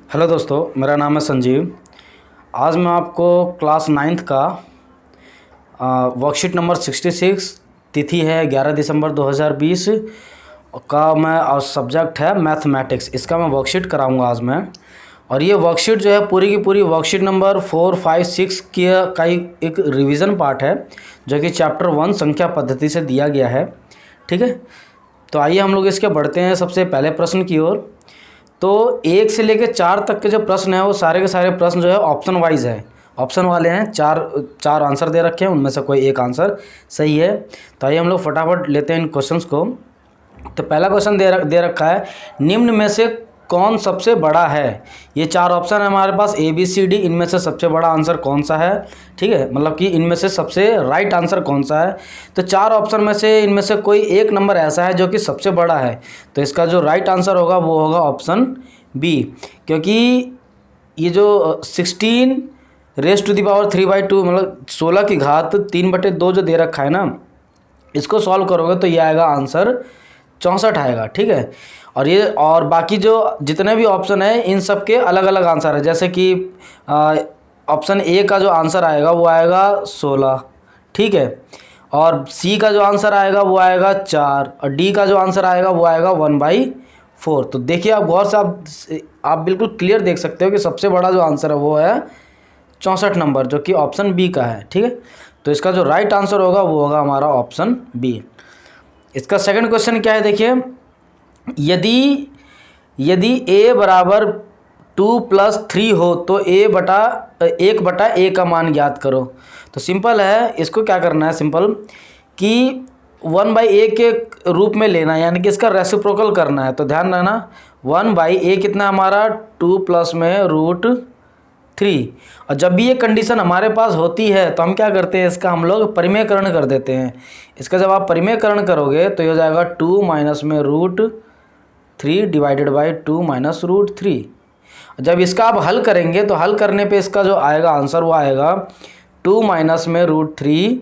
Hello दोस्तों, मेरा नाम है संजीव। आज मैं आपको क्लास 9th का वर्कशीट नंबर 66, तिथि है 11 दिसंबर 2020 का, मैं सब्जेक्ट है मैथमेटिक्स, इसका मैं वर्कशीट कराऊंगा आज मैं। और ये वर्कशीट जो है पूरी की पूरी वर्कशीट नंबर 4, 5, 6 का ही एक रिवीजन पार्ट है, जो कि चैप्टर 1 संख्या पद्धति से दिया गया है। ठीक है, तो आइए हम लोग इसके बढ़ते हैं सबसे पहले प्रश्न की ओर। तो 1 से लेकर 4 तक के जो प्रश्न हैं वो सारे के सारे प्रश्न जो है ऑप्शन वाइज है, ऑप्शन वाले हैं। चार आंसर दे रखे हैं, उनमें से कोई एक आंसर सही है। तो आइए हम लोग फटाफट लेते हैं इन क्वेश्चंस को। तो पहला क्वेश्चन दे रखा है, निम्न में से कौन सबसे बड़ा है। ये 4 ऑप्शन है हमारे पास, ए बी सी डी। इनमें से सबसे बड़ा आंसर कौन सा है, ठीक है, मतलब कि इनमें से सबसे राइट आंसर कौन सा है। तो 4 ऑप्शन में से इनमें से कोई एक नंबर ऐसा है जो कि सबसे बड़ा है, तो इसका जो राइट आंसर होगा वो होगा ऑप्शन बी। क्योंकि ये जो 16 रेस टू द पावर 3/2 मतलब 16 की घात 3/2 जो दे रखा है ना, इसको सॉल्व करोगे तो ये आएगा आंसर 64 आएगा। ठीक है, और बाकी जो जितने भी ऑप्शन है इन सब के अलग अलग आंसर है। जैसे कि ऑप्शन ए का जो आंसर आएगा वो आएगा 16, ठीक है, और सी का जो आंसर आएगा वो आएगा 4, और डी का जो आंसर आएगा वो आएगा 1/4। तो देखिए आप गौर से आप बिल्कुल क्लियर देख सकते हो कि सबसे बड़ा जो आंसर है वो है 64 नंबर, जो कि ऑप्शन बी का है। ठीक है, तो इसका जो राइट आंसर होगा वो होगा हमारा ऑप्शन बी। इसका सेकंड क्वेश्चन क्या है, देखिए, यदि a बराबर 2 + 3 हो तो 1/a का मान ज्ञात करो। तो सिंपल है, इसको क्या करना है, सिंपल कि 1/a के रूप में लेना है, यानी कि इसका रेसिप्रोकल करना है। तो ध्यान रखना, 1/a कितना हमारा 2 प्लस में √3। और जब भी ये कंडीशन हमारे पास होती है तो हम क्या करते हैं, इसका हम लोग परिमेयकरण कर देते हैं। इसका जब आप परिमेयकरण करोगे तो ये हो जाएगा 2 माइनस में √3 डिवाइडेड बाई 2 माइनस √3। जब इसका आप हल करेंगे तो हल करने पे इसका जो आएगा आंसर वो आएगा 2 माइनस में √3,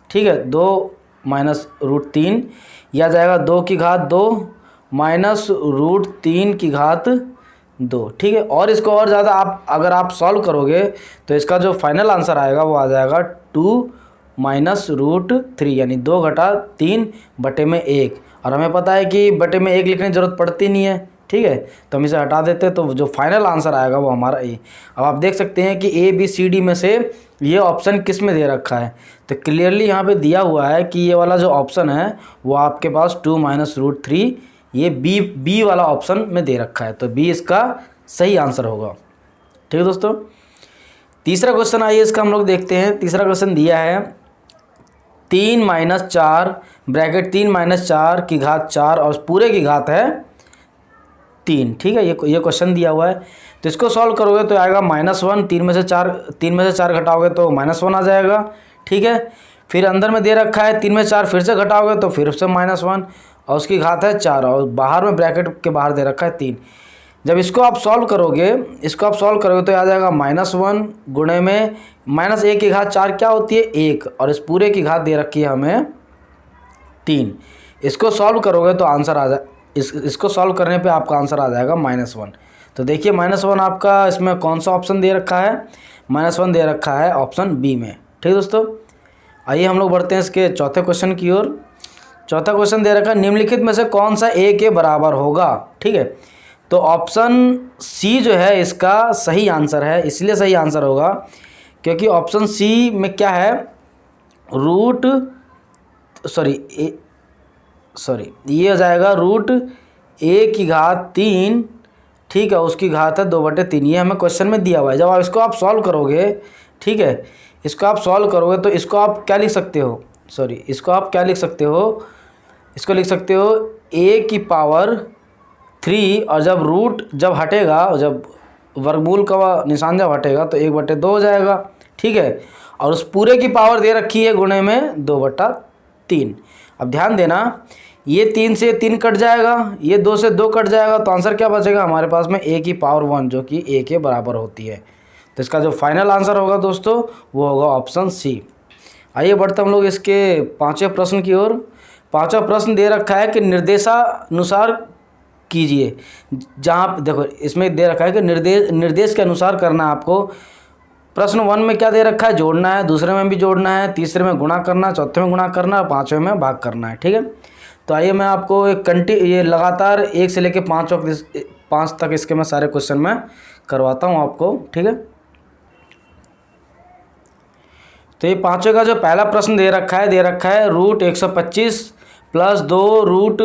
ठीक है, 2 माइनस √3, यह जाएगा 2 की घात 2 माइनस √3 की घात 2। ठीक है, और इसको और ज़्यादा अगर आप सॉल्व करोगे तो इसका जो फाइनल आंसर आएगा वो आ जाएगा 2 माइनस √3, यानी 2 घटा 3/1। और हमें पता है कि बटे में 1 लिखने की ज़रूरत पड़ती नहीं है। ठीक है, तो हम इसे हटा देते हैं, तो जो फाइनल आंसर आएगा वो हमारा ए। अब आप देख सकते हैं कि ए बी सी डी में से ये ऑप्शन किस में दे रखा है। तो क्लियरली यहाँ पे दिया हुआ है कि ये वाला जो ऑप्शन है वो आपके पास 2 माइनस √3 ये बी वाला ऑप्शन में दे रखा है, तो बी इसका सही आंसर होगा। ठीक है दोस्तों, तीसरा क्वेश्चन आइए इसका हम लोग देखते हैं। तीसरा क्वेश्चन दिया है 3 - 4 ब्रैकेट 3 - 4 की घात 4 और पूरे की घात है 3। ठीक है, ये क्वेश्चन दिया हुआ है। तो इसको सॉल्व करोगे तो आएगा -1, 3 में से 4 घटाओगे तो -1 आ जाएगा। ठीक है, फिर अंदर में दे रखा है 3 में 4 फिर से घटाओगे तो फिर से -1, और उसकी घात है 4, और बाहर में ब्रैकेट के बाहर दे रखा है 3। जब इसको आप सॉल्व करोगे तो आ जाएगा -1 गुणे में -1 की घात 4 क्या होती है 1, और इस पूरे की घात दे रखी है हमें 3। इसको सॉल्व करोगे तो आंसर आ इसको सॉल्व करने पे आपका आंसर आ जाएगा -1। तो देखिए -1 आपका इसमें कौन सा ऑप्शन दे रखा है, -1 दे रखा है ऑप्शन बी में। ठीक है दोस्तों, आइए हम लोग बढ़ते हैं इसके चौथे क्वेश्चन की ओर। चौथा क्वेश्चन दे रखा है, निम्नलिखित में से कौन सा ए के बराबर होगा। ठीक है, तो ऑप्शन सी जो है इसका सही आंसर है। इसलिए सही आंसर होगा क्योंकि ऑप्शन सी में क्या है, ये हो जाएगा √a की घात 3, ठीक है, उसकी घात है 2/3। ये हमें क्वेश्चन में दिया हुआ है। जब आप इसको सॉल्व करोगे, ठीक है, इसको आप सॉल्व करोगे तो इसको आप क्या लिख सकते हो, इसको लिख सकते हो a की पावर 3, और जब हटेगा, जब वर्गमूल का निशान जब हटेगा तो 1/2 हो जाएगा। ठीक है, और उस पूरे की पावर दे रखी है गुणे में 2/3। अब ध्यान देना, ये 3 से 3 कट जाएगा, ये 2 से 2 कट जाएगा, तो आंसर क्या बचेगा हमारे पास में a की पावर 1, जो कि a के बराबर होती है। तो इसका जो फाइनल आंसर होगा दोस्तों वो होगा ऑप्शन सी। आइए बढ़ते हम लोग इसके पाँचवें प्रश्न की ओर। पाँचवा प्रश्न दे रखा है कि निर्देशानुसार कीजिए। जहाँ देखो इसमें दे रखा है कि निर्देश के अनुसार करना है आपको। प्रश्न 1 में क्या दे रखा है, जोड़ना है, दूसरे में भी जोड़ना है, तीसरे में गुणा करना, चौथे में गुणा करना और पाँचवें में भाग करना है। ठीक है, तो आइए मैं आपको ये लगातार 1 से लेकर 5 तक इसके मैं सारे क्वेश्चन में करवाता हूँ आपको। ठीक है, तो ये पाँचवें का जो पहला प्रश्न दे रखा है root 125 plus 2 root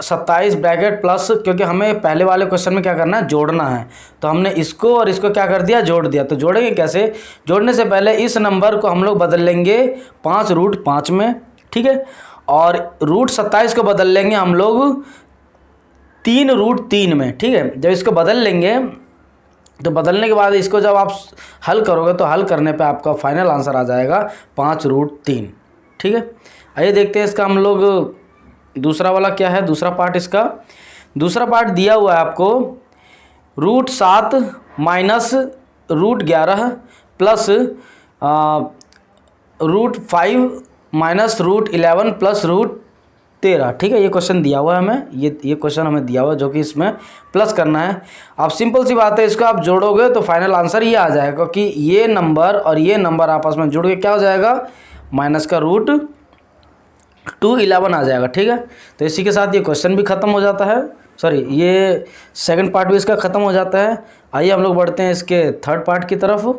27 bracket plus, क्योंकि हमें पहले वाले क्वेश्चन में क्या करना है, जोड़ना है, तो हमने इसको और इसको क्या कर दिया, जोड़ दिया। तो जोड़ेंगे कैसे, जोड़ने से पहले इस नंबर को हम लोग बदल लेंगे 5 रूट 5 में। ठीक है, और रूट 27 को बदल लेंगे हम लोग 3 रूट 3 में। ठीक है, जब इसको बदल लेंगे तो बदलने के बाद इसको जब आप हल करोगे तो हल करने पे आपका फाइनल आंसर आ जाएगा 5 रूट 3। ठीक है, आइए देखते हैं इसका हम लोग दूसरा वाला क्या है। दूसरा पार्ट, इसका दूसरा पार्ट दिया हुआ है आपको root 7 minus root 11 plus root 5 minus root 11 plus root 13। ठीक है, ये क्वेश्चन दिया हुआ है हमें, ये क्वेश्चन हमें दिया हुआ है जो कि इसमें प्लस करना है। अब सिंपल सी बात है, इसको आप जोड़ोगे तो फाइनल आंसर ये आ जाएगा, क्योंकि ये नंबर और ये नंबर आपस में जुड़ के क्या हो जाएगा, माइनस का रूट 211 आ जाएगा। ठीक है, तो इसी के साथ ये क्वेश्चन भी ख़त्म हो जाता है, सॉरी ये सेकंड पार्ट भी इसका ख़त्म हो जाता है। आइए हम लोग बढ़ते हैं इसके थर्ड पार्ट की तरफ।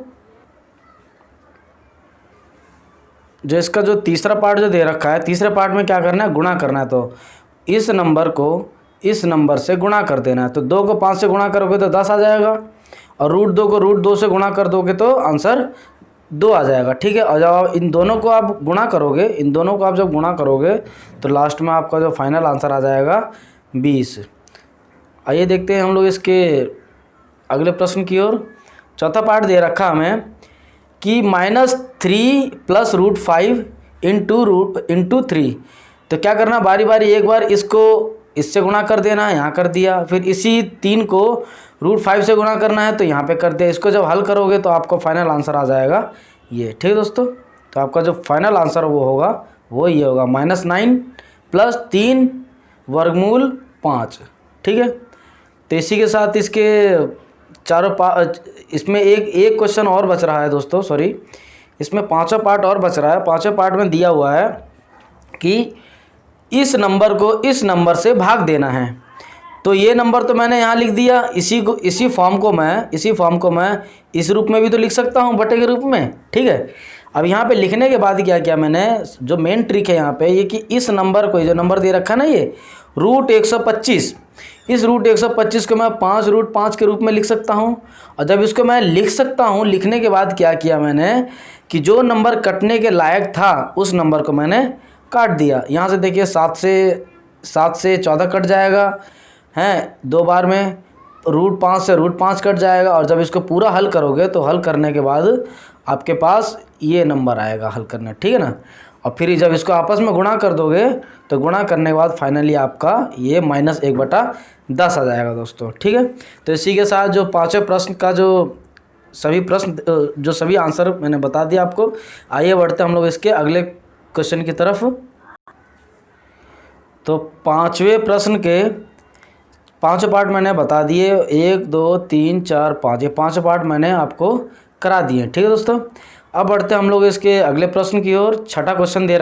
जो इसका जो तीसरा पार्ट जो दे रखा है, तीसरे पार्ट में क्या करना है, गुणा करना है। तो इस नंबर को इस नंबर से गुणा कर देना है। तो 2 को 5 से गुणा करोगे तो 10 आ जाएगा, और रूट 2 को रूट 2 से गुणा कर दोगे तो आंसर 2 आ जाएगा। ठीक है, और जब आप इन दोनों को आप गुणा करोगे, इन दोनों को आप जब गुणा करोगे तो लास्ट में आपका जो फाइनल आंसर आ जाएगा 20। आइए देखते हैं हम लोग इसके अगले प्रश्न की ओर। चौथा पार्ट दे रखा हमें कि -3 प्लस रूट 5 इंटू 3। तो क्या करना, बारी बारी एक बार इसको इससे गुणा कर देना है, यहाँ कर दिया, फिर इसी 3 को रूट 5 से गुणा करना है तो यहाँ पे कर दिया। इसको जब हल करोगे तो आपको फाइनल आंसर आ जाएगा ये। ठीक है दोस्तों, तो आपका जो फाइनल आंसर वो होगा वो ये होगा -9 प्लस 3 वर्गमूल 5। ठीक है, तो इसी के साथ इसके इसमें एक क्वेश्चन और बच रहा है दोस्तों, सॉरी इसमें पांचवा पार्ट और बच रहा है। पांचवें पार्ट में दिया हुआ है कि इस नंबर को इस नंबर से भाग देना है। तो ये नंबर तो मैंने यहाँ लिख दिया, इसी फॉर्म को मैं इस रूप में भी तो लिख सकता हूँ, बटे के रूप में। ठीक है, अब यहाँ पे लिखने के बाद क्या किया मैंने, जो मेन ट्रिक है यहाँ पे ये कि इस नंबर को, जो नंबर दे रखा है ना ये रूट 125, इस रूट 125 को मैं 5 रूट 5 के रूप में लिख सकता हूँ। और जब इसको मैं लिख सकता हूँ, लिखने के बाद क्या किया मैंने कि जो नंबर कटने के लायक था उस नंबर को मैंने काट दिया। यहाँ से देखिए 7 से 14 कट जाएगा हैं 2 बार में, रूट 5 से रूट 5 कट जाएगा। और जब इसको पूरा हल करोगे तो हल करने के बाद आपके पास ये नंबर आएगा हल करना। ठीक है ना, और फिर जब इसको आपस में गुणा कर दोगे तो गुणा करने के बाद फाइनली आपका ये -1/10 आ जाएगा दोस्तों। ठीक है, तो इसी के साथ जो पाँचवें प्रश्न का जो सभी आंसर मैंने बता दिया आपको। आइए बढ़ते हम लोग इसके अगले क्वेश्चन की तरफ। तो पाँचवें प्रश्न के 5 पार्ट मैंने बता दिए, 1 2 3 4 5, ये 5 पार्ट मैंने आपको करा दिए। ठीक है दोस्तों, अब बढ़ते हम लोग इसके अगले प्रश्न की ओर। छठा क्वेश्चन दे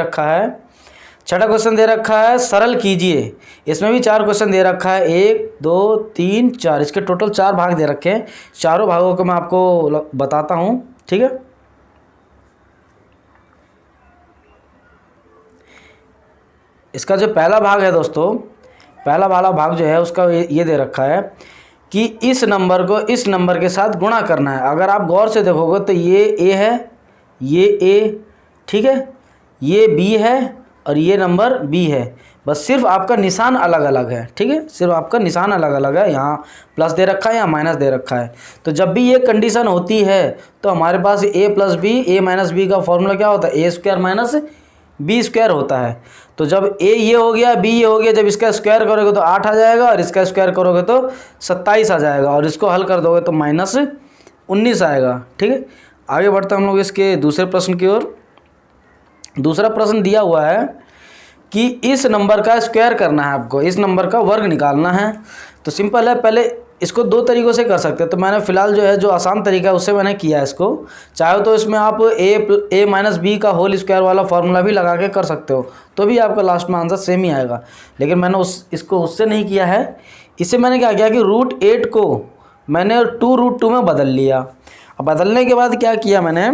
रखा है सरल कीजिए। इसमें भी 4 क्वेश्चन दे रखा है, 1 2 3 4, इसके टोटल 4 भाग दे रखे हैं। चारों भागों को मैं आपको बताता हूँ। ठीक है, इसका जो पहला भाग है दोस्तों, पहला वाला भाग जो है उसका ये दे रखा है कि इस नंबर को इस नंबर के साथ गुणा करना है। अगर आप गौर से देखोगे तो ये ए है, ये ए, ठीक है, ये बी है और ये नंबर बी है, बस सिर्फ आपका निशान अलग अलग है। ठीक है, सिर्फ आपका निशान अलग अलग है, यहाँ प्लस दे रखा है, यहाँ माइनस दे रखा है। तो जब भी ये कंडीशन होती है तो हमारे पास ए प्लस बी, ए माइनस बी का फॉर्मूला क्या होता है, ए स्क्वायर माइनस बी स्क्वायर होता है। तो जब ए ये हो गया, बी ये हो गया, जब इसका स्क्वायर करोगे तो 8 आ जाएगा और इसका स्क्वायर करोगे तो 27 आ जाएगा, और इसको हल कर दोगे तो -19 आएगा। ठीक है, आगे बढ़ते हम लोग इसके दूसरे प्रश्न की ओर। दूसरा प्रश्न दिया हुआ है कि इस नंबर का स्क्वायर करना है, आपको इस नंबर का वर्ग निकालना है। तो सिंपल है, पहले इसको दो तरीक़ों से कर सकते हैं। तो मैंने फ़िलहाल जो है जो आसान तरीका है उससे मैंने किया है इसको। चाहे तो इसमें आप a माइनस बी का होल स्क्वायर वाला फार्मूला भी लगा के कर सकते हो, तो भी आपका लास्ट में आंसर सेम ही आएगा। लेकिन मैंने इसको उससे नहीं किया है। इससे मैंने क्या किया कि √8 को मैंने 2√2 में बदल लिया। अब बदलने के बाद क्या किया मैंने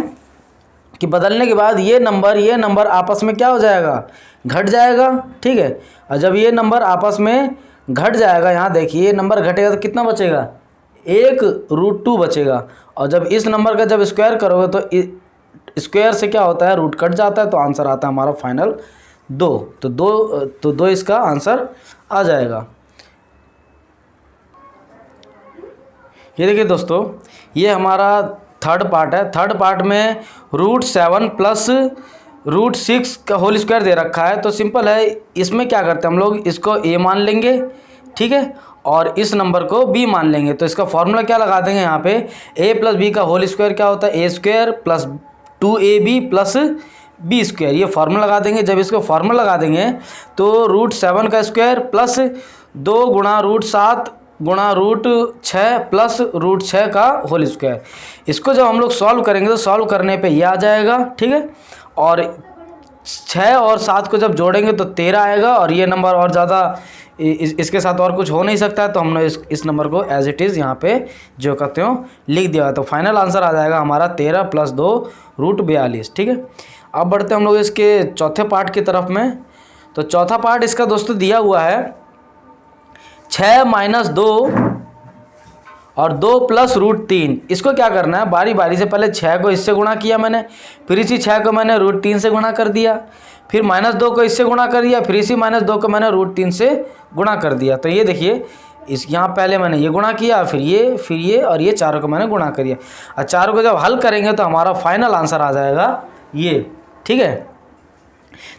कि बदलने के बाद ये नंबर आपस में क्या हो जाएगा, घट जाएगा। ठीक है, और जब ये नंबर आपस में घट जाएगा, यहाँ देखिए ये नंबर घटेगा तो कितना बचेगा, 1√2 बचेगा। और जब इस नंबर का जब स्क्वायर करोगे तो स्क्वायर से क्या होता है, रूट कट जाता है, तो आंसर आता है हमारा फाइनल 2। तो 2 इसका आंसर आ जाएगा। ये देखिए दोस्तों, ये हमारा थर्ड पार्ट है। थर्ड पार्ट में √7 प्लस √6 का होल स्क्वायर दे रखा है। तो सिंपल है, इसमें क्या करते हैं हम लोग, इसको a मान लेंगे, ठीक है, और इस नंबर को b मान लेंगे। तो इसका फॉर्मूला क्या लगा देंगे यहाँ पे, a प्लस बी का होल स्क्वायर क्या होता है, a² plus 2ab plus b², ये फार्मूला लगा देंगे। जब इसको फार्मूला लगा देंगे तो √7 का स्क्वायर प्लस 2 गुणा √7 गुणा √6 प्लस √6 का होल स्क्वायर। इसको जब हम लोग सॉल्व करेंगे तो सॉल्व करने पे ये आ जाएगा, ठीक है। और 6 और 7 को जब जोड़ेंगे तो 13 आएगा, और ये नंबर और ज़्यादा इसके साथ और कुछ हो नहीं सकता है। तो हमने इस नंबर को एज इट इज़ यहाँ पे जो कहते हो लिख दिया। तो फाइनल आंसर आ जाएगा हमारा 13 प्लस 2 √42, ठीक है। अब बढ़ते हम लोग इसके चौथे पार्ट की तरफ में। तो चौथा पार्ट इसका दोस्तों दिया हुआ है 6 माइनस 2 और 2 प्लस √3। इसको क्या करना है, बारी बारी से पहले 6 को इससे गुणा किया मैंने, फिर इसी 6 को मैंने √3 से गुणा कर दिया, फिर -2 को इससे गुणा कर दिया, फिर इसी -2 को मैंने √3 से गुणा कर दिया। तो ये देखिए, इस यहाँ पहले मैंने ये गुणा किया, फिर ये और ये चारों को मैंने गुणा कर दिया। और चारों को जब हल करेंगे तो हमारा फाइनल आंसर आ जाएगा ये, ठीक है।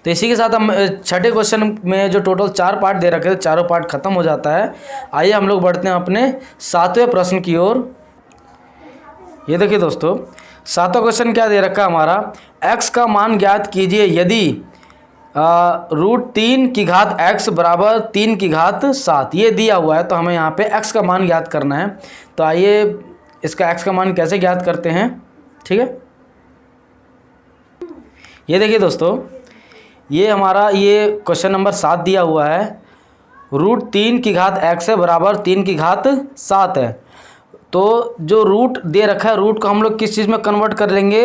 तो इसी के साथ हम छठे क्वेश्चन में जो टोटल 4 पार्ट दे रखे थे, चारों पार्ट खत्म हो जाता है। आइए हम लोग बढ़ते हैं अपने 7वें प्रश्न की ओर। ये देखिए दोस्तों, 7वां क्वेश्चन क्या दे रखा है हमारा, x का मान ज्ञात कीजिए यदि √3 की घात x बराबर 3 की घात 7, ये दिया हुआ है। तो हमें यहाँ पे x का मान ज्ञात करना है। तो आइए इसका x का मान कैसे ज्ञात करते हैं, ठीक है। ये देखिए दोस्तों, ये हमारा ये क्वेश्चन नंबर 7 दिया हुआ है, √3 की घात x है बराबर 3 की घात 7 है। तो जो रूट दे रखा है, रूट को हम लोग किस चीज़ में कन्वर्ट कर लेंगे,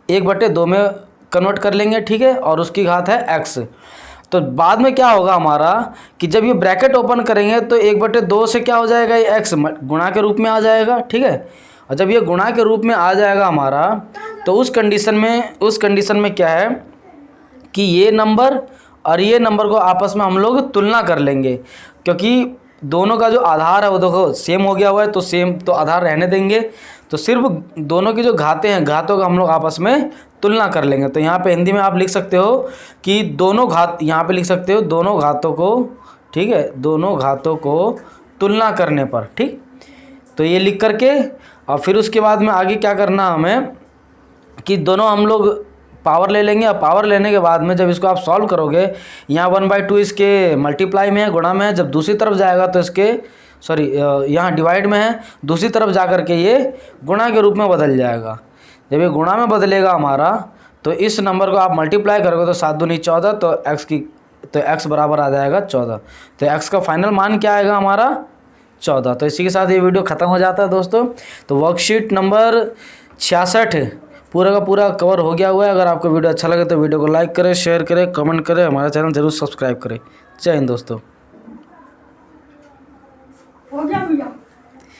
1/2 में कन्वर्ट कर लेंगे, ठीक है, और उसकी घात है x। तो बाद में क्या होगा हमारा कि जब ये ब्रैकेट ओपन करेंगे तो 1/2 से क्या हो जाएगा, ये x गुणा के रूप में आ जाएगा, ठीक है। और जब ये गुणा के रूप में आ जाएगा हमारा, तो उस कंडीशन में क्या है कि ये नंबर और ये नंबर को आपस में हम लोग तुलना कर लेंगे, क्योंकि दोनों का जो आधार है वो देखो सेम हो गया हुआ है, तो सेम तो आधार रहने देंगे। तो सिर्फ दोनों की जो घातें हैं, घातों का हम लोग आपस में तुलना कर लेंगे। तो यहाँ पे हिंदी में आप लिख सकते हो कि दोनों घात, यहाँ पे लिख सकते हो दोनों घातों को, ठीक है, दोनों घातों को तुलना करने पर, ठीक। तो ये लिख करके और फिर उसके बाद में आगे क्या करना हमें कि दोनों हम लोग पावर ले लेंगे। और पावर लेने के बाद में जब इसको आप सॉल्व करोगे, यहाँ 1/2 इसके मल्टीप्लाई में है, गुणा में है, जब दूसरी तरफ जाएगा तो इसके यहाँ डिवाइड में है, दूसरी तरफ जा कर के ये गुणा के रूप में बदल जाएगा। जब ये गुणा में बदलेगा हमारा, तो इस नंबर को आप मल्टीप्लाई करोगे तो 7 दूनी 14, तो x बराबर आ जाएगा 14। तो x का फाइनल मान क्या आएगा हमारा, 14। तो इसी के साथ ये वीडियो ख़त्म हो जाता है दोस्तों। तो वर्कशीट नंबर 66 पूरा का पूरा कवर हो गया हुआ है। अगर आपको वीडियो अच्छा लगे तो वीडियो को लाइक करें, शेयर करें, कमेंट करें, हमारा चैनल जरूर सब्सक्राइब करें। जय हिंद दोस्तों।